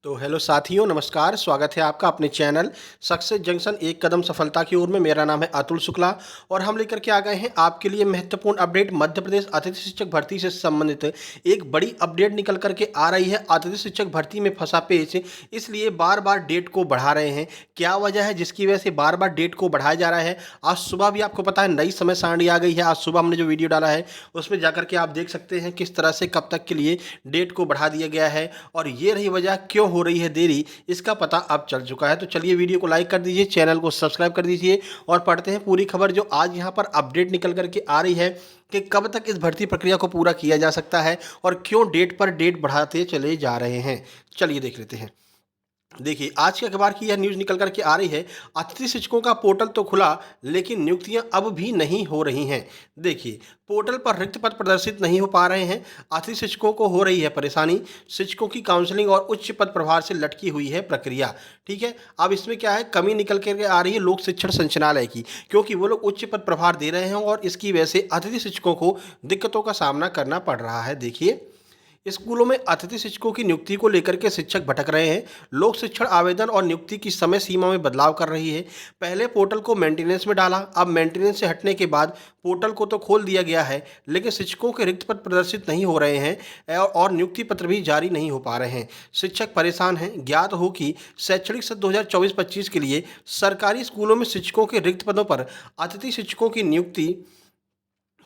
तो हेलो साथियों, नमस्कार। स्वागत है आपका अपने चैनल सक्सेस जंक्शन एक कदम सफलता की ओर में। मेरा नाम है अतुल शुक्ला और हम लेकर के आ गए हैं आपके लिए महत्वपूर्ण अपडेट। मध्य प्रदेश अतिथि शिक्षक भर्ती से संबंधित एक बड़ी अपडेट निकल करके आ रही है। अतिथि शिक्षक भर्ती में फंसा पेच, इसलिए बार बार डेट को बढ़ा रहे हैं। क्या वजह है जिसकी वजह से बार बार डेट को बढ़ाया जा रहा है? आज सुबह भी आपको पता है नई समय सारणी आ गई है। आज सुबह हमने जो वीडियो डाला है उसमें जाकर के आप देख सकते हैं किस तरह से कब तक के लिए डेट को बढ़ा दिया गया है और ये रही वजह क्यों हो रही है देरी, इसका पता अब चल चुका है। तो चलिए वीडियो को लाइक कर दीजिए, चैनल को सब्सक्राइब कर दीजिए और पढ़ते हैं पूरी खबर जो आज यहाँ पर अपडेट निकल करके आ रही है कि कब तक इस भर्ती प्रक्रिया को पूरा किया जा सकता है और क्यों डेट पर डेट बढ़ाते चले जा रहे हैं। चलिए देख लेते हैं। देखिए, आज के अखबार की यह न्यूज़ निकल कर के आ रही है। अतिथि शिक्षकों का पोर्टल तो खुला लेकिन नियुक्तियां अब भी नहीं हो रही हैं। देखिए, पोर्टल पर रिक्त पद प्रदर्शित नहीं हो पा रहे हैं। अतिथि शिक्षकों को हो रही है परेशानी। शिक्षकों की काउंसलिंग और उच्च पद प्रभार से लटकी हुई है प्रक्रिया। ठीक है, अब इसमें क्या है, कमी निकल कर के आ रही है लोक शिक्षण संचालय की, क्योंकि वो लोग उच्च पद प्रभार दे रहे हैं और इसकी वजह से अतिथि शिक्षकों को दिक्कतों का सामना करना पड़ रहा है। देखिए, स्कूलों में अतिथि शिक्षकों की नियुक्ति को लेकर के शिक्षक भटक रहे हैं। लोक शिक्षण आवेदन और नियुक्ति की समय सीमा में बदलाव कर रही है। पहले पोर्टल को मेंटेनेंस में डाला, अब मेंटेनेंस से हटने के बाद पोर्टल को तो खोल दिया गया है लेकिन शिक्षकों के रिक्त पद प्रदर्शित नहीं हो रहे हैं और नियुक्ति पत्र भी जारी नहीं हो पा रहे हैं। शिक्षक परेशान हैं। ज्ञात हो कि शैक्षणिक सत्र 2024-25 के लिए सरकारी स्कूलों में शिक्षकों के रिक्त पदों पर अतिथि शिक्षकों की नियुक्ति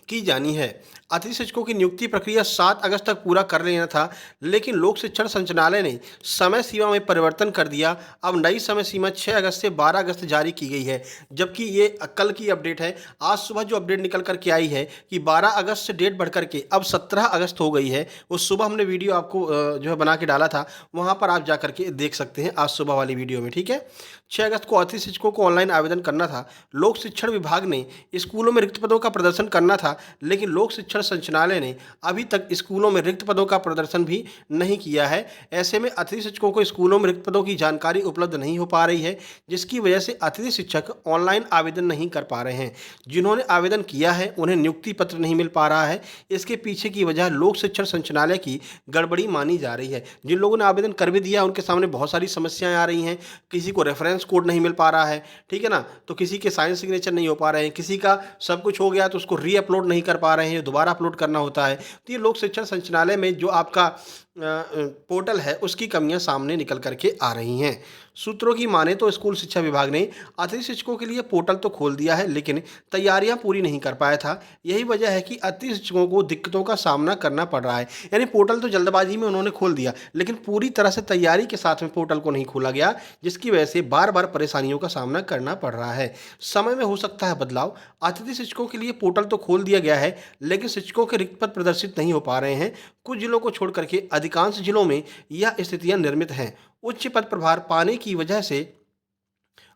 की जानी है। अतिथि शिक्षकों की नियुक्ति प्रक्रिया 7 अगस्त तक पूरा कर लेना था लेकिन लोक शिक्षण संचालय ने समय सीमा में परिवर्तन कर दिया। अब नई समय सीमा 6 अगस्त से 12 अगस्त जारी की गई है, जबकि ये कल की अपडेट है। आज सुबह जो अपडेट निकल कर के आई है कि 12 अगस्त से डेट बढ़ करके अब 17 अगस्त हो गई है। उस सुबह हमने वीडियो आपको जो है बना के डाला था, वहाँ पर आप जा करके देख सकते हैं आज सुबह वाली वीडियो में। ठीक है, 6 अगस्त को अतिथि शिक्षकों को ऑनलाइन आवेदन करना था। लोक शिक्षण विभाग ने स्कूलों में रिक्त पदों का प्रदर्शन करना था लेकिन लोक शिक्षण संचालय ने अभी तक स्कूलों में रिक्त पदों का प्रदर्शन भी नहीं किया है। ऐसे में अतिथि शिक्षकों को स्कूलों में रिक्त पदों की जानकारी उपलब्ध नहीं हो पा रही है, जिसकी वजह से अतिथि शिक्षक ऑनलाइन आवेदन नहीं कर पा रहे हैं। जिन्होंने आवेदन किया है उन्हें नियुक्ति पत्र नहीं मिल पा रहा है। इसके पीछे की वजह लोक शिक्षण संचालय की गड़बड़ी मानी जा रही है। जिन लोगों ने आवेदन कर भी दिया उनके सामने बहुत सारी समस्याएं आ रही हैं। किसी को रेफरेंस कोड नहीं मिल पा रहा है, ठीक है ना, तो किसी के साइन सिग्नेचर नहीं हो पा रहे हैं, किसी का सब कुछ हो गया तो उसको री अपलोड नहीं कर पा रहे हैं, दोबारा अपलोड करना होता है। तो ये लोक शिक्षण संचालय में जो आपका पोर्टल है उसकी कमियां सामने निकल करके आ रही हैं। सूत्रों की माने तो स्कूल शिक्षा विभाग ने अतिथि शिक्षकों के लिए पोर्टल तो खोल दिया है लेकिन तैयारियां पूरी नहीं कर पाया था। यही वजह है कि अतिथि शिक्षकों को दिक्कतों का सामना करना पड़ रहा है। यानी पोर्टल तो जल्दबाजी में उन्होंने खोल दिया लेकिन पूरी तरह से तैयारी के साथ में पोर्टल को नहीं खोला गया, जिसकी वजह से बार बार परेशानियों का सामना करना पड़ रहा है। समय में हो सकता है बदलाव। अतिथि शिक्षकों के लिए पोर्टल तो खोल दिया गया है लेकिन शिक्षकों के रिक्त पद प्रदर्शित नहीं हो पा रहे हैं। कुछ जिलों को छोड़ करके अधिकांश जिलों में यह स्थितियां निर्मित हैं। उच्च पद प्रभार पाने की वजह से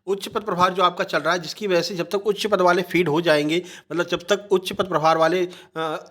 उच्च पद प्रभार जो आपका चल रहा है, जिसकी वजह से जब तक उच्च पद वाले फीड हो जाएंगे, मतलब जब तक उच्च पद प्रभार वाले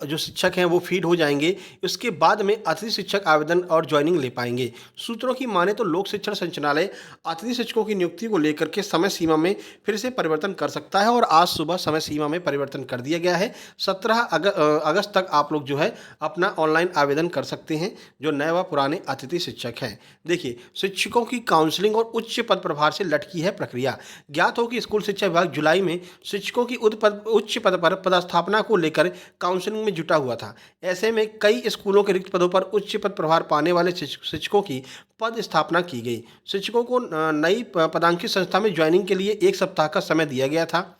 जो शिक्षक हैं वो फीड हो जाएंगे, उसके बाद में अतिथि शिक्षक आवेदन और ज्वाइनिंग ले पाएंगे। सूत्रों की माने तो लोक शिक्षण संचालय अतिथि शिक्षकों की नियुक्ति को लेकर के समय सीमा में फिर से परिवर्तन कर सकता है और आज सुबह समय सीमा में परिवर्तन कर दिया गया है। 17 अगस्त तक आप लोग जो है अपना ऑनलाइन आवेदन कर सकते हैं, जो नए व पुराने अतिथि शिक्षक हैं। देखिए, शिक्षकों की काउंसलिंग और उच्च पद प्रभार से लटकी है प्रक्रिया। ज्ञात हो कि स्कूल शिक्षा विभाग जुलाई में शिक्षकों की उच्च पद पर पदस्थापना को लेकर काउंसलिंग में जुटा हुआ था। ऐसे में कई स्कूलों के रिक्त पदों पर उच्च पद प्रभार पाने वाले शिक्षकों की पद स्थापना की गई। शिक्षकों को नई पदांकित संस्था में ज्वाइनिंग के लिए 1 सप्ताह का समय दिया गया था।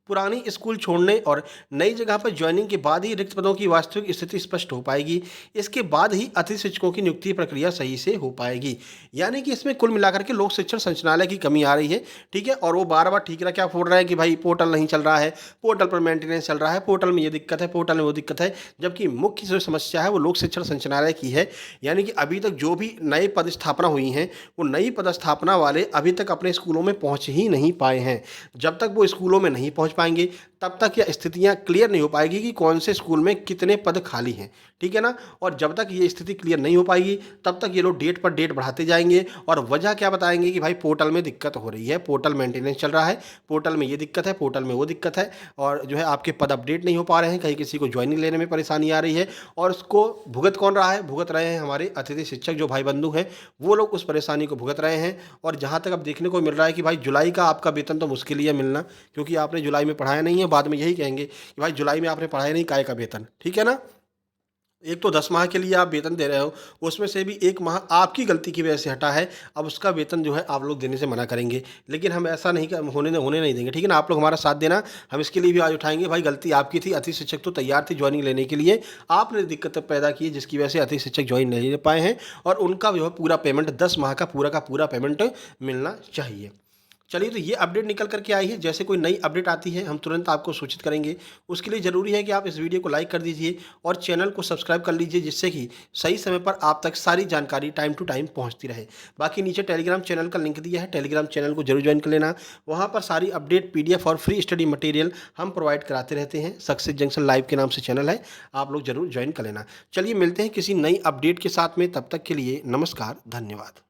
पुरानी स्कूल छोड़ने और नई जगह पर ज्वाइनिंग के बाद ही रिक्त पदों की वास्तविक स्थिति स्पष्ट हो पाएगी। इसके बाद ही अतिथि शिक्षकों की नियुक्ति प्रक्रिया सही से हो पाएगी। यानी कि इसमें कुल मिलाकर के लोक शिक्षण संचालय की कमी आ रही है, ठीक है। और वो बार बार ठीकरा क्या फोड़ रहा है कि भाई पोर्टल नहीं चल रहा है, पोर्टल पर मेंटेनेंस चल रहा है, पोर्टल में ये दिक्कत है, पोर्टल में वो दिक्कत है, जबकि मुख्य जो समस्या है वो लोक शिक्षण संचालय की है। यानी कि अभी तक जो भी नई पद स्थापना हुई हैं वो नई पदस्थापना वाले अभी तक अपने स्कूलों में पहुँच ही नहीं पाए हैं। जब तक वो स्कूलों में नहीं पहुँच पाएंगे तब तक यह स्थितियाँ क्लियर नहीं हो पाएगी कि कौन से स्कूल में कितने पद खाली हैं, ठीक है ना। और जब तक ये स्थिति क्लियर नहीं हो पाएगी तब तक ये लोग डेट पर डेट बढ़ाते जाएंगे और वजह क्या बताएंगे कि भाई पोर्टल में दिक्कत हो रही है, पोर्टल मेंटेनेंस चल रहा है, पोर्टल में ये दिक्कत है, पोर्टल में वो दिक्कत है, और जो है आपके पद अपडेट नहीं हो पा रहे हैं, कहीं किसी को ज्वाइनिंग लेने में परेशानी आ रही है। और उसको भुगत कौन रहा है? भुगत रहे हैं हमारे अतिथि शिक्षक जो भाई बंधु हैं, वो लोग उस परेशानी को भुगत रहे हैं। और जहाँ तक अब देखने को मिल रहा है कि भाई जुलाई का आपका वेतन तो मुश्किल ही है मिलना, क्योंकि आपने जुलाई में पढ़ाया नहीं है। बाद में यही कहेंगे कि भाई जुलाई में आपने पढ़ाया नहीं, काहे का वेतन, ठीक है ना। एक तो 10 माह के लिए आप वेतन दे रहे हो, उसमें से भी 1 माह आपकी गलती की वजह से हटा है, अब उसका वेतन जो है आप लोग देने से मना करेंगे। लेकिन हम ऐसा नहीं होने नहीं देंगे, ठीक है ना। आप लोग हमारा साथ देना, हम इसके लिए भी आवाज़ उठाएंगे। भाई गलती आपकी थी, अतिथि शिक्षक तो तैयार थी ज्वाइनिंग लेने के लिए, आपने दिक्कत पैदा की जिसकी वजह से अतिथि शिक्षक ज्वाइन नहीं ले पाए हैं, और उनका जो है पूरा पेमेंट 10 माह का पूरा पेमेंट मिलना चाहिए। चलिए, तो ये अपडेट निकल कर के आई है। जैसे कोई नई अपडेट आती है हम तुरंत आपको सूचित करेंगे। उसके लिए ज़रूरी है कि आप इस वीडियो को लाइक कर दीजिए और चैनल को सब्सक्राइब कर लीजिए, जिससे कि सही समय पर आप तक सारी जानकारी टाइम टू टाइम पहुंचती रहे। बाकी नीचे टेलीग्राम चैनल का लिंक दिया है, टेलीग्राम चैनल को जरूर ज्वाइन कर लेना। वहाँ पर सारी अपडेट PDF और फ्री स्टडी मटेरियल हम प्रोवाइड कराते रहते हैं। सक्सेस जंक्शन लाइव के नाम से चैनल है, आप लोग जरूर ज्वाइन कर लेना। चलिए मिलते हैं किसी नई अपडेट के साथ में, तब तक के लिए नमस्कार, धन्यवाद।